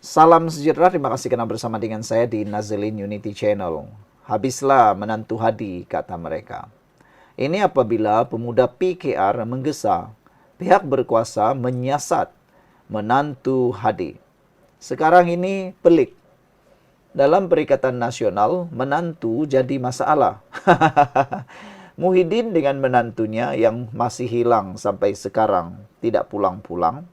Salam sejahtera, terima kasih karena bersama dengan saya di Nazilin Unity Channel. Habislah menantu Hadi, kata mereka. Ini apabila pemuda PKR menggesa, pihak berkuasa menyiasat menantu Hadi. Sekarang ini pelik. Dalam Perikatan Nasional, menantu jadi masalah. Muhyiddin dengan menantunya yang masih hilang sampai sekarang tidak pulang-pulang.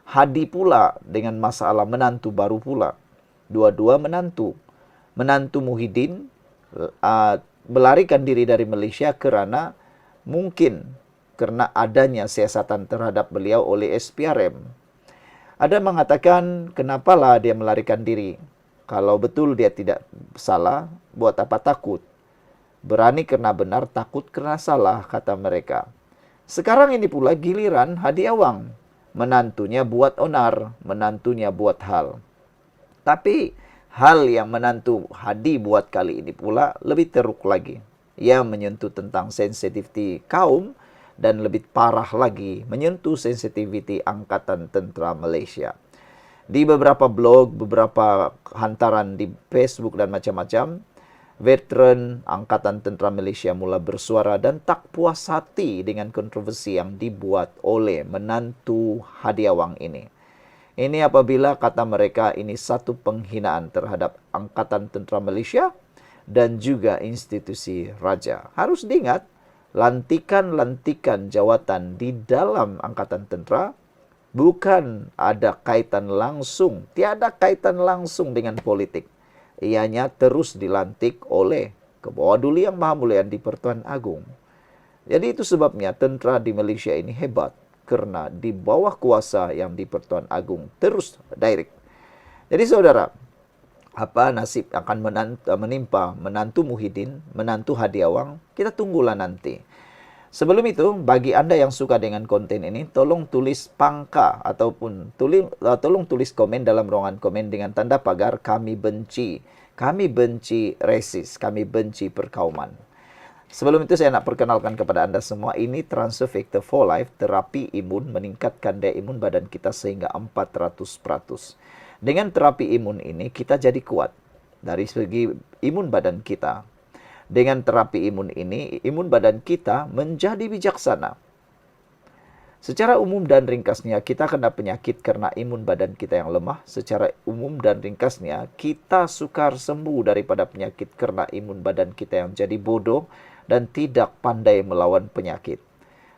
Hadi pula dengan masalah menantu baru pula. Dua-dua menantu. Menantu Muhyiddin melarikan diri dari Malaysia mungkin karena adanya siasatan terhadap beliau oleh SPRM. Ada mengatakan, kenapalah dia melarikan diri? Kalau betul dia tidak salah, buat apa takut? Berani karena benar, takut karena salah, kata mereka. Sekarang ini pula giliran Hadi Awang. Menantunya buat onar, menantunya buat hal. Tapi hal yang menantu Hadi buat kali ini pula lebih teruk lagi. Ia menyentuh tentang sensitiviti kaum dan lebih parah lagi menyentuh sensitiviti Angkatan Tentera Malaysia. Di beberapa blog, beberapa hantaran di Facebook dan macam-macam, veteran Angkatan Tentera Malaysia mula bersuara dan tak puas hati dengan kontroversi yang dibuat oleh menantu Hadi Awang ini. Ini apabila kata mereka ini satu penghinaan terhadap Angkatan Tentera Malaysia dan juga institusi raja. Harus diingat, lantikan-lantikan jawatan di dalam Angkatan Tentera bukan ada kaitan langsung, tiada kaitan langsung dengan politik. Ianya terus dilantik oleh Kebawah Duli Yang Maha Mulia di Pertuan Agung. Jadi itu sebabnya tentera di Malaysia ini hebat, karena di bawah kuasa yang di Pertuan Agung terus direct. Jadi saudara, apa nasib akan menimpa menantu Muhyiddin, menantu Hadi Awang, kita tunggulah nanti. Sebelum itu, bagi Anda yang suka dengan konten ini, tolong tulis pangka ataupun tolong tulis komen dalam ruangan komen dengan tanda pagar kami benci resis, kami benci perkauman. Sebelum itu saya nak perkenalkan kepada Anda semua, ini Transfer Factor for Life, terapi imun meningkatkan daya imun badan kita sehingga 400%. Dengan terapi imun ini kita jadi kuat dari segi imun badan kita. Dengan terapi imun ini, imun badan kita menjadi bijaksana. Secara umum dan ringkasnya, kita kena penyakit karena imun badan kita yang lemah. Secara umum dan ringkasnya, kita sukar sembuh daripada penyakit karena imun badan kita yang jadi bodoh dan tidak pandai melawan penyakit.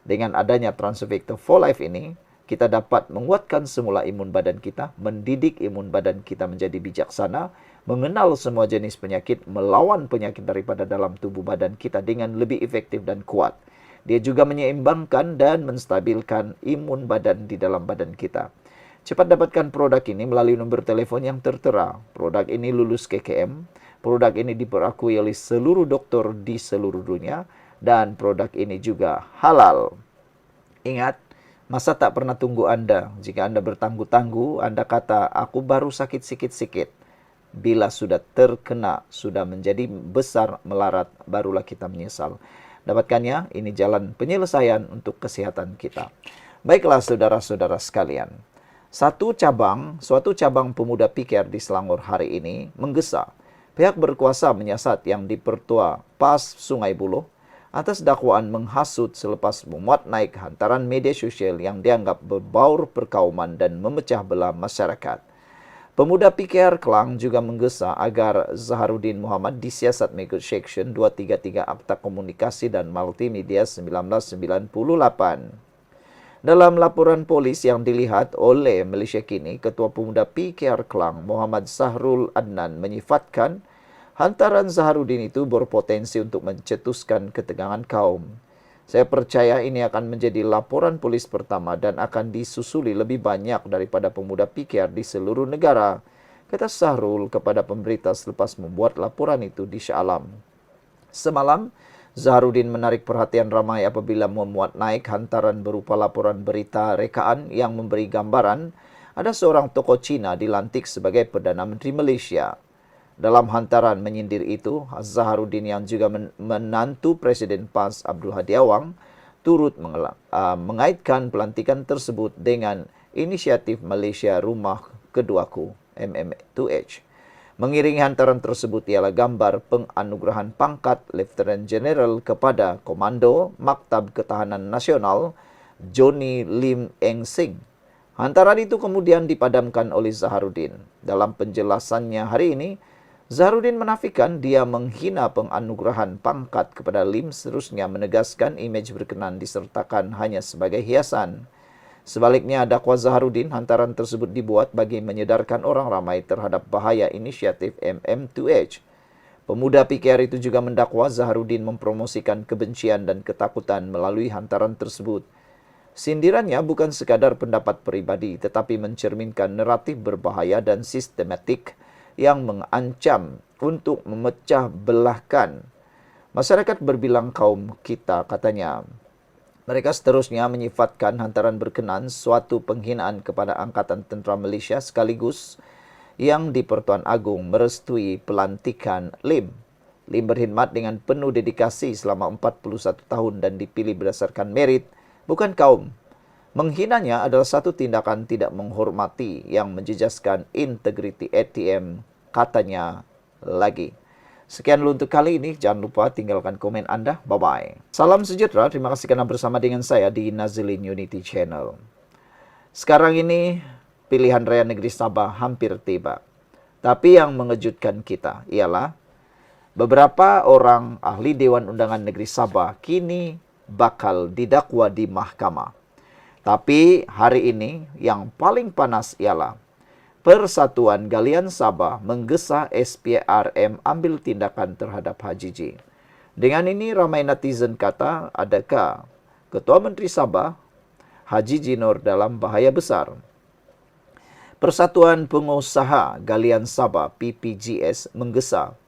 Dengan adanya Transfer Factor for Life ini, kita dapat menguatkan semula imun badan kita, mendidik imun badan kita menjadi bijaksana, mengenal semua jenis penyakit, melawan penyakit daripada dalam tubuh badan kita dengan lebih efektif dan kuat. Dia juga menyeimbangkan dan menstabilkan imun badan di dalam badan kita. Cepat dapatkan produk ini melalui nomor telepon yang tertera. Produk ini lulus KKM. Produk ini diperakui oleh seluruh dokter di seluruh dunia. Dan produk ini juga halal. Ingat, masa tak pernah tunggu Anda. Jika Anda bertangguh-tangguh, Anda kata, aku baru sakit sikit-sikit. Bila sudah terkena, sudah menjadi besar, melarat, barulah kita menyesal. Dapatkannya, ini jalan penyelesaian untuk kesehatan kita. Baiklah saudara-saudara sekalian. Suatu cabang pemuda PKR di Selangor hari ini menggesa. Pihak berkuasa menyiasat yang di Pertua PAS Sungai Buloh atas dakwaan menghasut selepas memuat naik hantaran media sosial yang dianggap berbaur perkauman dan memecah belah masyarakat. Pemuda PKR Kelang juga menggesa agar Zaharuddin Muhammad disiasat mengikut Seksyen 233 Akta Komunikasi dan Multimedia 1998. Dalam laporan polis yang dilihat oleh Malaysia Kini, Ketua Pemuda PKR Kelang Muhammad Sahrul Adnan menyifatkan hantaran Zaharuddin itu berpotensi untuk mencetuskan ketegangan kaum. Saya percaya ini akan menjadi laporan polis pertama dan akan disusuli lebih banyak daripada pemuda PKR di seluruh negara, kata Sahrul kepada pemberita selepas membuat laporan itu di Shah Alam. Semalam, Zaharuddin menarik perhatian ramai apabila memuat naik hantaran berupa laporan berita rekaan yang memberi gambaran ada seorang tokoh Cina dilantik sebagai Perdana Menteri Malaysia. Dalam hantaran menyindir itu, Zaharuddin yang juga menantu Presiden PAS Abdul Hadi Awang turut mengaitkan pelantikan tersebut dengan inisiatif Malaysia Rumah Keduaku. MM2H. Mengiringi hantaran tersebut ialah gambar penganugerahan pangkat Lieutenant General kepada Komando Maktab Ketahanan Nasional Johnny Lim Eng Sing. Hantaran itu kemudian dipadamkan oleh Zaharudin. Dalam penjelasannya hari ini, Zaharudin menafikan dia menghina penganugerahan pangkat kepada Lim, seterusnya menegaskan imej berkenan disertakan hanya sebagai hiasan. Sebaliknya, dakwa Zaharudin, hantaran tersebut dibuat bagi menyedarkan orang ramai terhadap bahaya inisiatif MM2H. Pemuda PKR itu juga mendakwa Zaharudin mempromosikan kebencian dan ketakutan melalui hantaran tersebut. Sindirannya bukan sekadar pendapat pribadi, tetapi mencerminkan naratif berbahaya dan sistematik yang mengancam untuk memecah belahkan masyarakat berbilang kaum kita, katanya. Mereka seterusnya menyifatkan hantaran berkenan suatu penghinaan kepada Angkatan Tentera Malaysia sekaligus yang di Pertuan Agong merestui pelantikan Lim. Lim berkhidmat dengan penuh dedikasi selama 41 tahun dan dipilih berdasarkan merit, bukan kaum. Menghinanya adalah satu tindakan tidak menghormati yang menjejaskan integriti ATM, katanya lagi. Sekian dulu untuk kali ini. Jangan lupa tinggalkan komen Anda. Bye-bye. Salam sejahtera. Terima kasih karena bersama dengan saya di Nazilin Unity Channel. Sekarang ini pilihan raya negeri Sabah hampir tiba. Tapi yang mengejutkan kita ialah beberapa orang ahli Dewan Undangan Negeri Sabah kini bakal didakwa di mahkamah. Tapi hari ini yang paling panas ialah Persatuan Galian Sabah menggesa SPRM ambil tindakan terhadap Haji J. Dengan ini ramai netizen kata, adakah Ketua Menteri Sabah Haji J Nur dalam bahaya besar? Persatuan Pengusaha Galian Sabah PPGS menggesa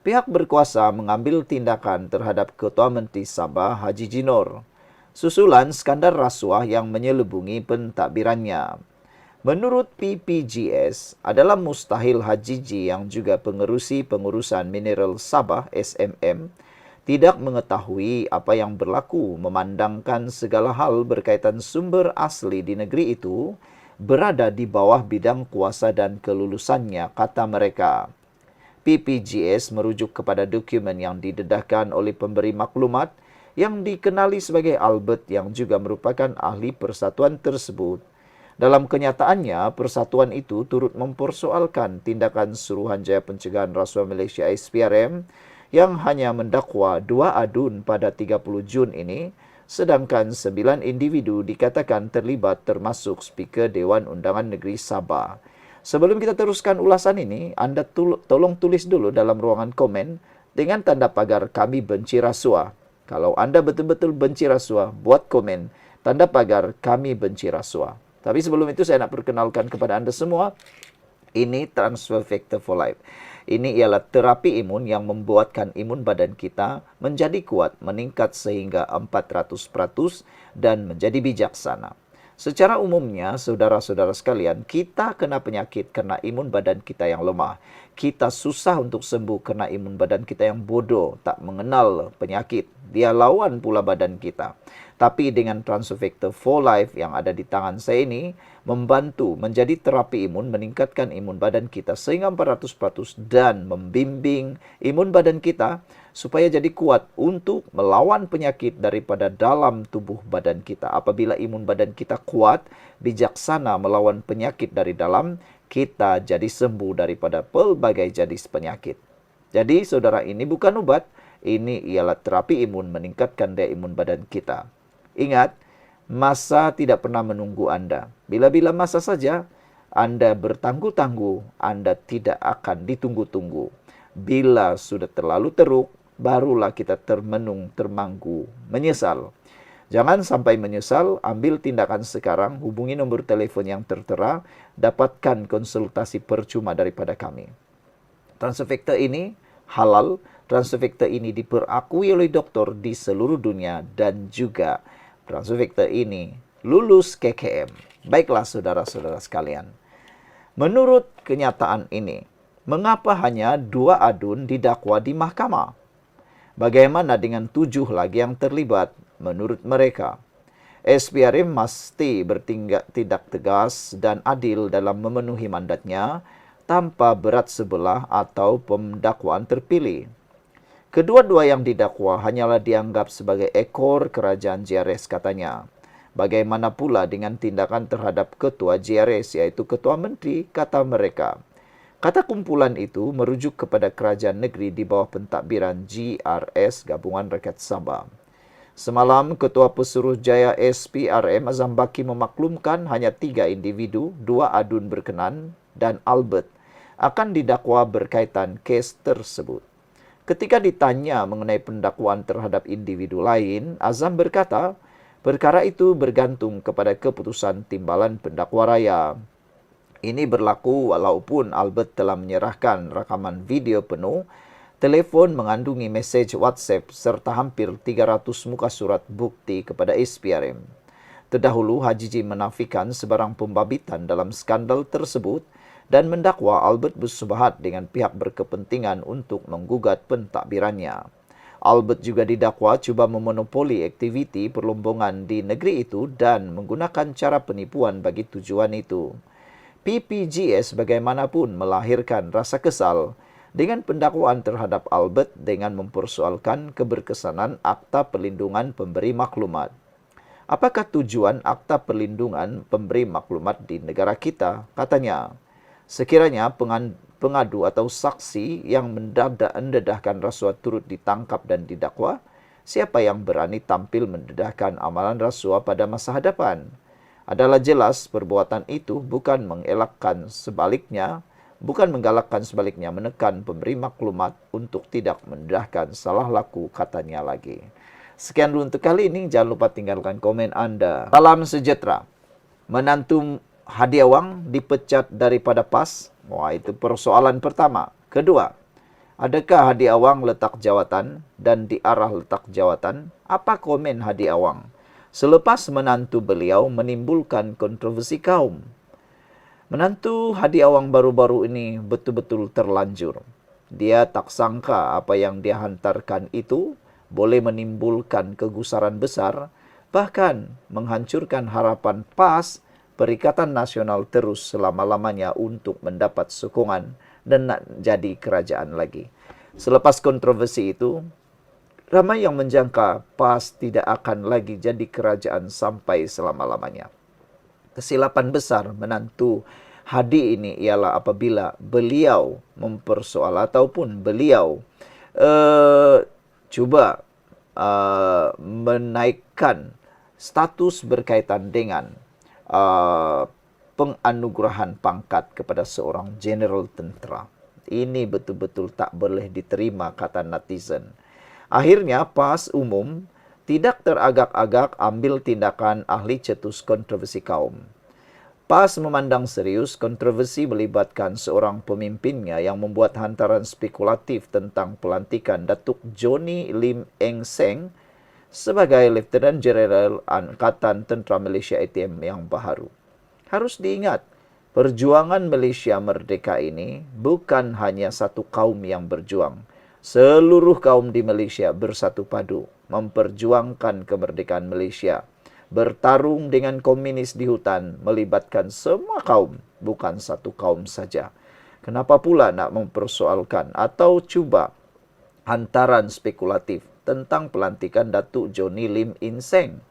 pihak berkuasa mengambil tindakan terhadap Ketua Menteri Sabah Haji J Nur susulan skandal rasuah yang menyelubungi pentadbirannya. Menurut PPGS, adalah mustahil Haji J yang juga pengerusi pengurusan mineral Sabah SMM tidak mengetahui apa yang berlaku, memandangkan segala hal berkaitan sumber asli di negeri itu berada di bawah bidang kuasa dan kelulusannya, kata mereka. PPGS merujuk kepada dokumen yang didedahkan oleh pemberi maklumat yang dikenali sebagai Albert yang juga merupakan ahli persatuan tersebut. Dalam kenyataannya, persatuan itu turut mempersoalkan tindakan Suruhanjaya Pencegahan Rasuah Malaysia SPRM yang hanya mendakwa 2 adun pada 30 Jun ini, sedangkan 9 individu dikatakan terlibat termasuk Speaker Dewan Undangan Negeri Sabah. Sebelum kita teruskan ulasan ini, Anda tolong tulis dulu dalam ruangan komen dengan tanda pagar kami benci rasuah. Kalau Anda betul-betul benci rasuah, buat komen tanda pagar kami benci rasuah. Tapi sebelum itu saya nak perkenalkan kepada Anda semua, ini Transfer Factor for Life. Ini ialah terapi imun yang membuatkan imun badan kita menjadi kuat, meningkat sehingga 400% dan menjadi bijaksana. Secara umumnya, saudara-saudara sekalian, kita kena penyakit karena imun badan kita yang lemah. Kita susah untuk sembuh karena imun badan kita yang bodoh, tak mengenal penyakit. Dia lawan pula badan kita. Tapi dengan Transfer Factor for Life yang ada di tangan saya ini, membantu menjadi terapi imun, meningkatkan imun badan kita sehingga 400% dan membimbing imun badan kita supaya jadi kuat untuk melawan penyakit daripada dalam tubuh badan kita. Apabila imun badan kita kuat, bijaksana melawan penyakit dari dalam, kita jadi sembuh daripada pelbagai jenis penyakit. Jadi saudara, ini bukan obat, ini ialah terapi imun meningkatkan daya imun badan kita. Ingat, masa tidak pernah menunggu Anda. Bila-bila masa saja Anda bertangguh-tangguh, Anda tidak akan ditunggu-tunggu. Bila sudah terlalu teruk, barulah kita termenung, termanggu, menyesal. Jangan sampai menyesal, ambil tindakan sekarang, hubungi nombor telepon yang tertera, dapatkan konsultasi percuma daripada kami. Transfer Factor ini halal, Transfer Factor ini diperakui oleh dokter di seluruh dunia dan juga Transfer Factor ini lulus KKM. Baiklah saudara-saudara sekalian. Menurut kenyataan ini, mengapa hanya 2 adun didakwa di mahkamah? Bagaimana dengan 7 lagi yang terlibat? Menurut mereka, SPRM mesti bertindak tegas dan adil dalam memenuhi mandatnya, tanpa berat sebelah atau pendakwaan terpilih. Kedua-dua yang didakwa hanyalah dianggap sebagai ekor kerajaan JRS katanya. Bagaimana pula dengan tindakan terhadap ketua JRS yaitu ketua menteri, kata mereka. Kata kumpulan itu merujuk kepada kerajaan negeri di bawah pentadbiran GRS Gabungan Rakyat Sabah. Semalam, Ketua Pesuruhjaya SPRM Azam Baki memaklumkan hanya 3 individu, 2 adun berkenan dan Albert akan didakwa berkaitan kes tersebut. Ketika ditanya mengenai pendakwaan terhadap individu lain, Azam berkata, perkara itu bergantung kepada keputusan Timbalan Pendakwa Raya. Ini berlaku walaupun Albert telah menyerahkan rakaman video penuh, telefon mengandungi mesej WhatsApp serta hampir 300 muka surat bukti kepada SPRM. Terdahulu, Haji J menafikan sebarang pembabitan dalam skandal tersebut dan mendakwa Albert bersubahat dengan pihak berkepentingan untuk menggugat pentadbirannya. Albert juga didakwa cuba memonopoli aktiviti perlombongan di negeri itu dan menggunakan cara penipuan bagi tujuan itu. PPGS bagaimanapun melahirkan rasa kesal dengan pendakwaan terhadap Albert dengan mempersoalkan keberkesanan Akta Perlindungan Pemberi Maklumat. Apakah tujuan Akta Perlindungan Pemberi Maklumat di negara kita? Katanya, sekiranya pengadu atau saksi yang mendedahkan rasuah turut ditangkap dan didakwa, siapa yang berani tampil mendedahkan amalan rasuah pada masa hadapan? Adalah jelas perbuatan itu bukan menggalakkan sebaliknya menekan pemberi maklumat untuk tidak mendedahkan salah laku, katanya lagi. Sekian dulu untuk kali ini, jangan lupa tinggalkan komen Anda. Salam sejahtera. Menantu Hadi Awang dipecat daripada PAS. Wah, itu persoalan pertama. Kedua, adakah Hadi Awang letak jawatan dan diarah letak jawatan? Apa komen Hadi Awang selepas menantu beliau menimbulkan kontroversi kaum? Menantu Hadi Awang baru-baru ini betul-betul terlanjur. Dia tak sangka apa yang dia hantarkan itu boleh menimbulkan kegusaran besar, bahkan menghancurkan harapan PAS, Perikatan Nasional terus selama-lamanya untuk mendapat sokongan dan nak jadi kerajaan lagi. Selepas kontroversi itu, ramai yang menjangka PAS tidak akan lagi jadi kerajaan sampai selama-lamanya. Kesilapan besar menantu Hadi ini ialah apabila beliau mempersoal ataupun beliau cuba menaikkan status berkaitan dengan penganugerahan pangkat kepada seorang jeneral tentera. Ini betul-betul tak boleh diterima, kata netizen. Akhirnya PAS umum tidak teragak-agak ambil tindakan ahli cetus kontroversi kaum. PAS memandang serius kontroversi melibatkan seorang pemimpinnya yang membuat hantaran spekulatif tentang pelantikan Datuk Johnny Lim Eng Seng sebagai Lieutenant General Angkatan Tentera Malaysia ATM yang baharu. Harus diingat, perjuangan Malaysia merdeka ini bukan hanya satu kaum yang berjuang. Seluruh kaum di Malaysia bersatu padu memperjuangkan kemerdekaan Malaysia. Bertarung dengan komunis di hutan melibatkan semua kaum, bukan satu kaum saja. Kenapa pula nak mempersoalkan atau cuba hantaran spekulatif tentang pelantikan Datuk Johnny Lim In Seng?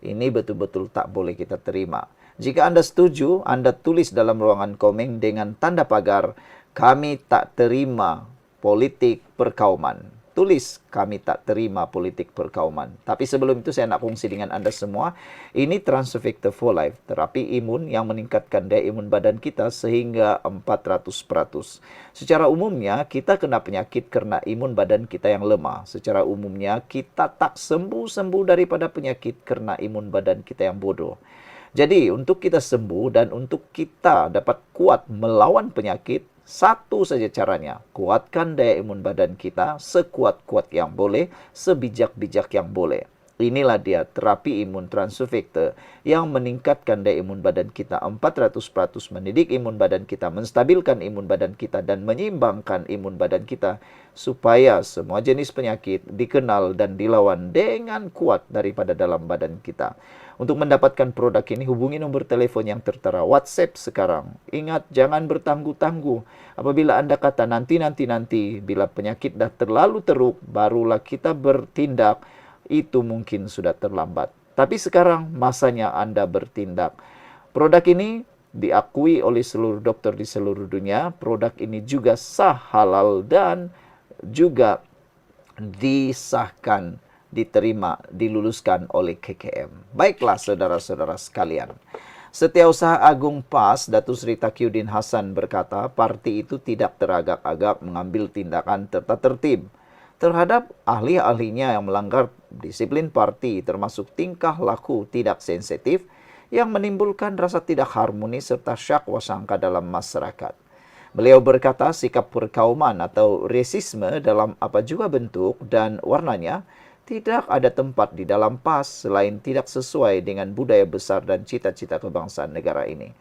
Ini betul-betul tak boleh kita terima. Jika Anda setuju, Anda tulis dalam ruangan komen dengan tanda pagar, kami tak terima politik perkauman. Tulis, kami tak terima politik perkauman. Tapi sebelum itu saya nak kongsi dengan Anda semua, ini Transfer Factor for Life, terapi imun yang meningkatkan daya imun badan kita sehingga 400%. Secara umumnya, kita kena penyakit karena imun badan kita yang lemah. Secara umumnya, kita tak sembuh-sembuh daripada penyakit karena imun badan kita yang bodoh. Jadi, untuk kita sembuh dan untuk kita dapat kuat melawan penyakit, satu saja caranya, kuatkan daya imun badan kita sekuat-kuat yang boleh, sebijak-bijak yang boleh. Inilah dia terapi imun Transfer Factor yang meningkatkan daya imun badan kita 400%, mendidik imun badan kita, menstabilkan imun badan kita, dan menyeimbangkan imun badan kita supaya semua jenis penyakit dikenal dan dilawan dengan kuat daripada dalam badan kita. Untuk mendapatkan produk ini, hubungi nomor telepon yang tertera. WhatsApp sekarang. Ingat, jangan bertangguh-tangguh. Apabila Anda kata nanti, bila penyakit dah terlalu teruk, barulah kita bertindak, itu mungkin sudah terlambat. Tapi sekarang masanya Anda bertindak. Produk ini diakui oleh seluruh dokter di seluruh dunia. Produk ini juga sah, halal, dan juga disahkan, diterima, diluluskan oleh KKM. Baiklah saudara-saudara sekalian. Setiausaha Agung PAS, Datuk Seri Taqiyuddin Hasan berkata, parti itu tidak teragak-agak mengambil tindakan tata tertib terhadap ahli-ahlinya yang melanggar disiplin parti, termasuk tingkah laku tidak sensitif yang menimbulkan rasa tidak harmonis serta syak wasangka dalam masyarakat. Beliau berkata sikap perkauman atau rasisme dalam apa juga bentuk dan warnanya tidak ada tempat di dalam PAS selain tidak sesuai dengan budaya besar dan cita-cita kebangsaan negara ini.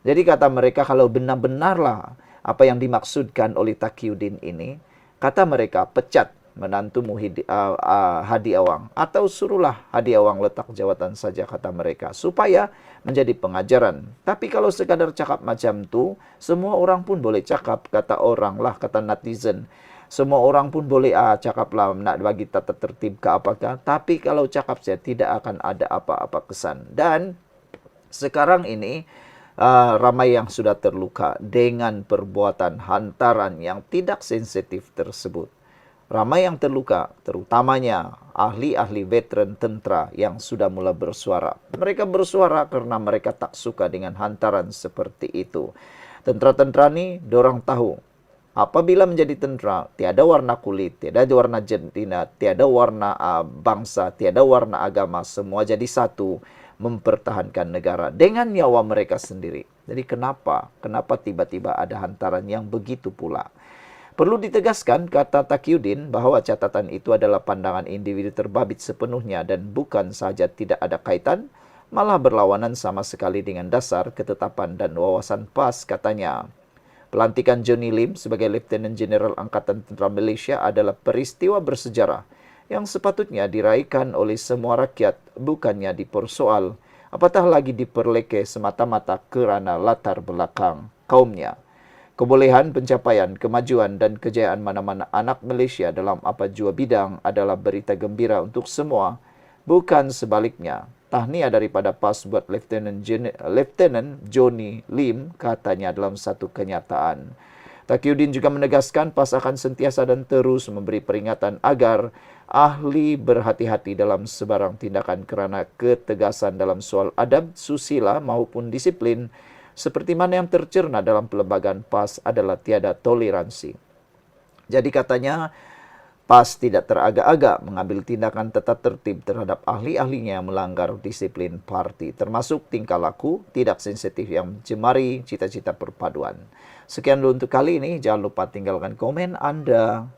Jadi kata mereka, kalau benar-benarlah apa yang dimaksudkan oleh Taqiyuddin ini, kata mereka pecat menantumu Hadi Awang, atau suruhlah Hadi Awang letak jawatan saja, kata mereka, supaya menjadi pengajaran. Tapi kalau sekadar cakap macam tu, semua orang pun boleh cakap, kata orang lah, kata netizen. Semua orang pun boleh cakaplah nak bagi tata tertib ke apakah, tapi kalau cakap saya tidak akan ada apa-apa kesan. Dan sekarang ini ramai yang sudah terluka dengan perbuatan hantaran yang tidak sensitif tersebut. Ramai yang terluka, terutamanya ahli-ahli veteran tentera yang sudah mulai bersuara. Mereka bersuara karena mereka tak suka dengan hantaran seperti itu. Tentera-tentera ni, dorang tahu, apabila menjadi tentera, tiada warna kulit, tiada warna jantina, tiada warna bangsa, tiada warna agama, semua jadi satu, mempertahankan negara dengan nyawa mereka sendiri. Jadi kenapa tiba-tiba ada hantaran yang begitu pula? Perlu ditegaskan, kata Taqiyuddin, bahwa catatan itu adalah pandangan individu terbabit sepenuhnya dan bukan saja tidak ada kaitan, malah berlawanan sama sekali dengan dasar, ketetapan, dan wawasan PAS, katanya. Pelantikan Johnny Lim sebagai Letnan Jeneral Angkatan Tentera Malaysia adalah peristiwa bersejarah yang sepatutnya diraihkan oleh semua rakyat, bukannya dipersoal, apatah lagi diperlekeh semata-mata kerana latar belakang kaumnya. Kebolehan, pencapaian, kemajuan dan kejayaan mana-mana anak Malaysia dalam apa jua bidang adalah berita gembira untuk semua, bukan sebaliknya. Tahniah daripada PAS buat Letnan Johnny Lim, katanya dalam satu kenyataan. Taqiyuddin juga menegaskan PAS akan sentiasa dan terus memberi peringatan agar ahli berhati-hati dalam sebarang tindakan kerana ketegasan dalam soal adab, susila maupun disiplin seperti mana yang tercerna dalam perlembagaan PAS adalah tiada toleransi. Jadi katanya, PAS tidak teragak-agak mengambil tindakan tata tertib terhadap ahli-ahlinya yang melanggar disiplin parti, termasuk tingkah laku tidak sensitif yang mencemari cita-cita perpaduan. Sekian dulu untuk kali ini. Jangan lupa tinggalkan komen Anda.